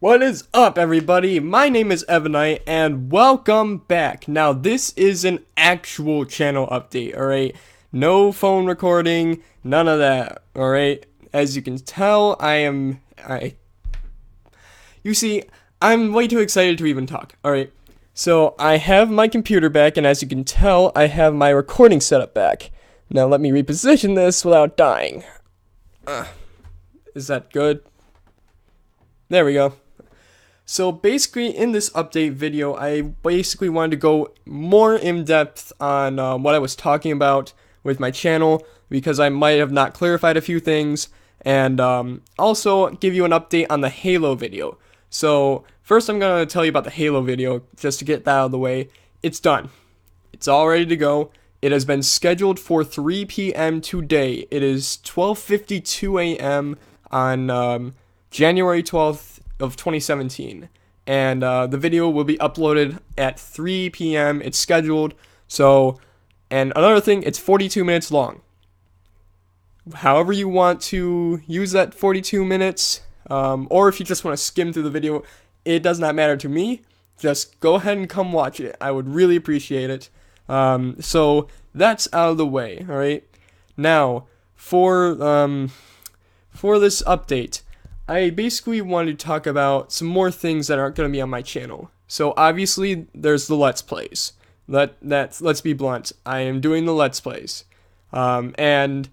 What is up, everybody? My name is Evanite, and welcome back. Now, this is an actual channel update, alright? No phone recording, none of that, alright? As you can tell, you see, I'm way too excited to even talk, alright? So, I have my computer back, and as you can tell, I have my recording setup back. Now, let me reposition this without dying. Is that good? There we go. So basically, in this update video, I basically wanted to go more in depth on what I was talking about with my channel, because I might have not clarified a few things, and also give you an update on the Halo video. So first I'm going to tell you about the Halo video, just to get that out of the way. It's done. It's all ready to go. It has been scheduled for 3 p.m. today. It is 12:52 a.m. on January 12th of 2017, and the video will be uploaded at 3 p.m. It's scheduled. So, and another thing, it's 42 minutes long. However you want to use that 42 minutes, or if you just want to skim through the video, it does not matter to me. Just go ahead and come watch it. I would really appreciate it. So that's out of the way. All right. Now for this update, I basically wanted to talk about some more things that aren't going to be on my channel. So obviously there's the Let's Plays. Let's be blunt. I am doing the Let's Plays. And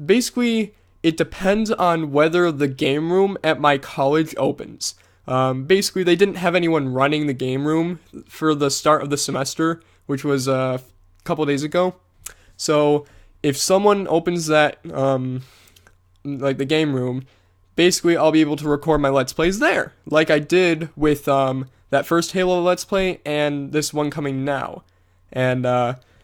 basically it depends on whether the game room at my college opens. Basically they didn't have anyone running the game room for the start of the semester, which was a couple days ago. So if someone opens that, like the game room, basically I'll be able to record my Let's Plays there, like I did with that first Halo Let's Play and this one coming now. And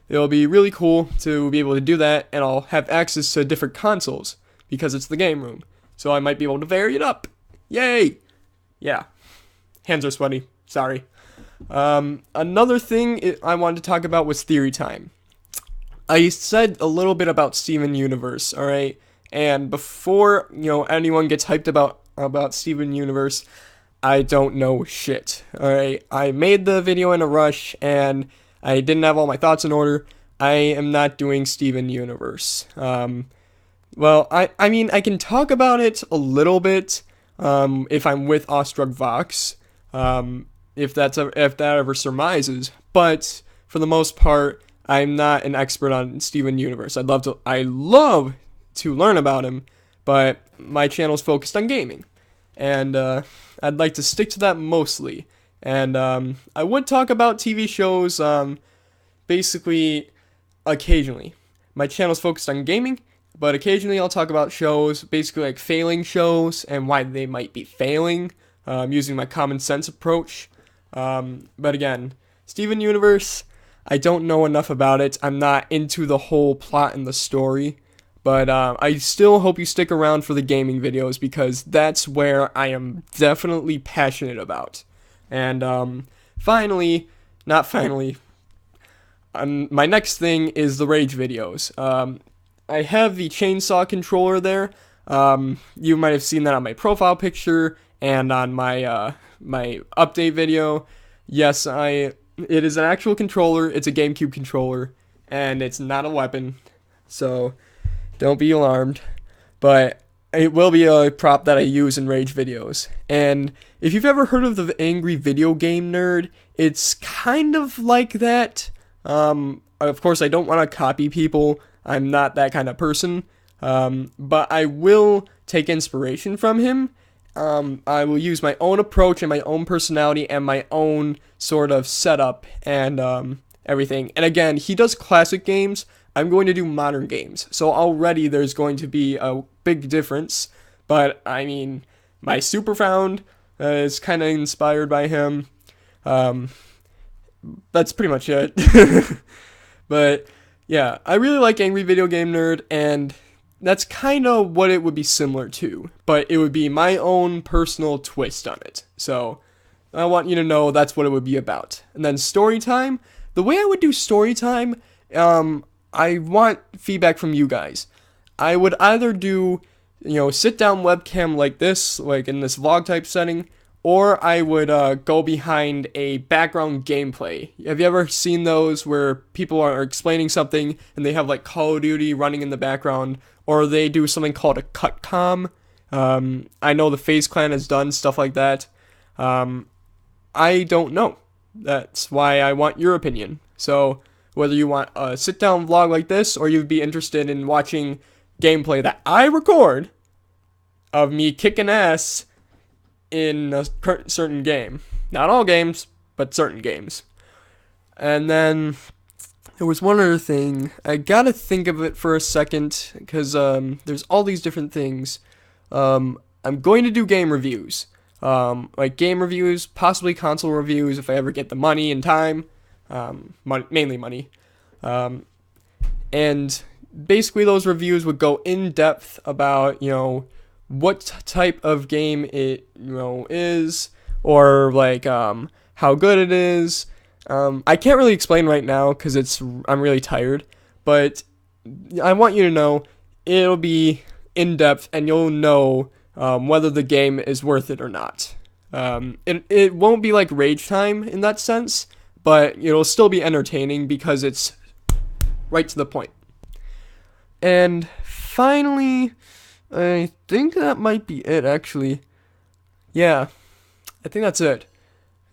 it'll be really cool to be able to do that, and I'll have access to different consoles because it's the game room. So I might be able to vary it up. Yay! Yeah. Hands are sweaty. Sorry. Another thing I wanted to talk about was theory time. I said a little bit about Steven Universe, alright? And before, anyone gets hyped about Steven Universe, I don't know shit. Alright, I made the video in a rush, and I didn't have all my thoughts in order. I am not doing Steven Universe. Well, I mean, I can talk about it a little bit, if I'm with Awestruck Vox, if that ever surmises. But for the most part, I'm not an expert on Steven Universe. I love to learn about him, but my channel is focused on gaming, and I'd like to stick to that mostly. And I would talk about TV shows, basically occasionally. My channel is focused on gaming, but occasionally I'll talk about shows, basically like failing shows and why they might be failing, using my common sense approach. But again, Steven Universe, I don't know enough about it. I'm not into the whole plot and the story. But I still hope you stick around for the gaming videos, because that's where I am definitely passionate about. And finally, not finally, my next thing is the Rage videos. I have the chainsaw controller there. You might have seen that on my profile picture and on my my update video. Yes, it is an actual controller. It's a GameCube controller, and it's not a weapon. So don't be alarmed, but it will be a prop that I use in Rage videos. And if you've ever heard of the Angry Video Game Nerd, it's kind of like that. Of course, I don't want to copy people. I'm not that kind of person. But I will take inspiration from him. I will use my own approach and my own personality and my own sort of setup and everything. And again, he does classic games. I'm going to do modern games, so already there's going to be a big difference. But I mean, my Super Found is kind of inspired by him. That's pretty much it. But yeah, I really like Angry Video Game Nerd, and that's kind of what it would be similar to, but it would be my own personal twist on it. So I want you to know that's what it would be about. And then story time, the way I would do story time, I want feedback from you guys. I would either do, sit down webcam like this, like in this vlog type setting, or I would go behind a background gameplay. Have you ever seen those where people are explaining something and they have like Call of Duty running in the background, or they do something called a cut com? I know the FaZe Clan has done stuff like that. I don't know. That's why I want your opinion. So whether you want a sit-down vlog like this, or you'd be interested in watching gameplay that I record of me kicking ass in a certain game. Not all games, but certain games. And then there was one other thing. I gotta think of it for a second, because there's all these different things. I'm going to do game reviews. Like game reviews, possibly console reviews if I ever get the money and time. Mainly money. And basically those reviews would go in depth about, what type of game it, is, or like, how good it is. I can't really explain right now because I'm really tired, but I want you to know it'll be in depth and you'll know, whether the game is worth it or not. It won't be like Rage Time in that sense, but it'll still be entertaining because it's right to the point. And finally, I think that might be it, actually. Yeah, I think that's it.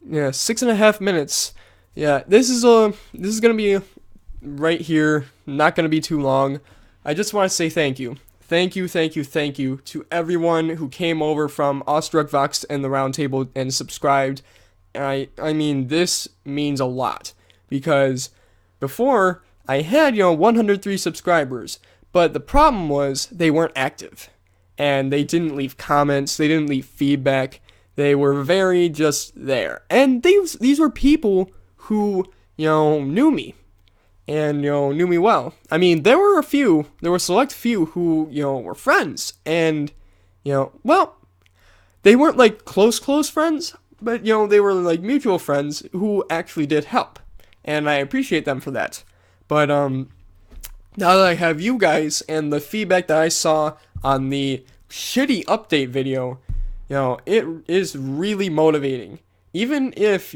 Yeah, 6.5 minutes. Yeah, this is gonna be right here. Not gonna be too long. I just want to say thank you. Thank you to everyone who came over from Awestruck Vox and the Roundtable and subscribed. I mean, this means a lot, because before I had, 103 subscribers, but the problem was they weren't active, and they didn't leave comments, they didn't leave feedback, they were very just there. And these were people who, knew me, and, knew me well. I mean, there were a select few who, were friends, and, well, they weren't like close friends, but, they were like mutual friends who actually did help, and I appreciate them for that. But, now that I have you guys and the feedback that I saw on the shitty update video, it is really motivating. Even if,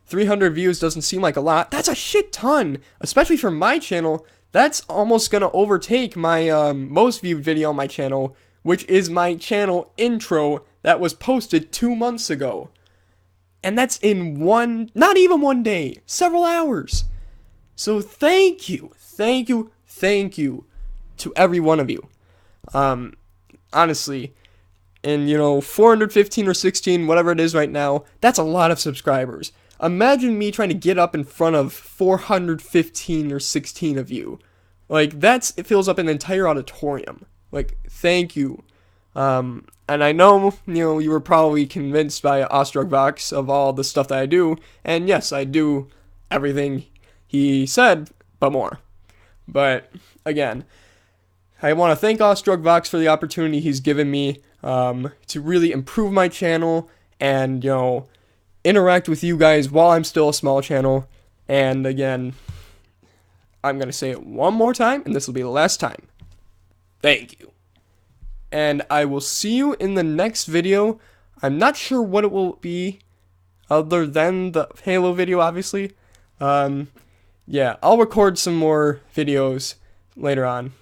300 views doesn't seem like a lot, that's a shit ton, especially for my channel. That's almost gonna overtake my most viewed video on my channel, which is my channel intro that was posted 2 months ago. And that's in not even one day, several hours. So thank you to every one of you. Honestly, and 415 or 16, whatever it is right now, that's a lot of subscribers. Imagine me trying to get up in front of 415 or 16 of you. Like, it fills up an entire auditorium. Like, thank you. And I know, you were probably convinced by Awestruck Vox of all the stuff that I do, and yes, I do everything he said, but more. But, again, I want to thank Awestruck Vox for the opportunity he's given me to really improve my channel and, interact with you guys while I'm still a small channel. And, again, I'm going to say it one more time, and this will be the last time. Thank you. And I will see you in the next video. I'm not sure what it will be, other than the Halo video, obviously. Yeah, I'll record some more videos later on.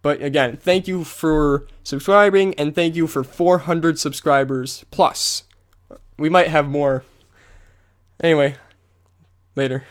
But again, thank you for subscribing, and thank you for 400 subscribers plus. We might have more. Anyway, later.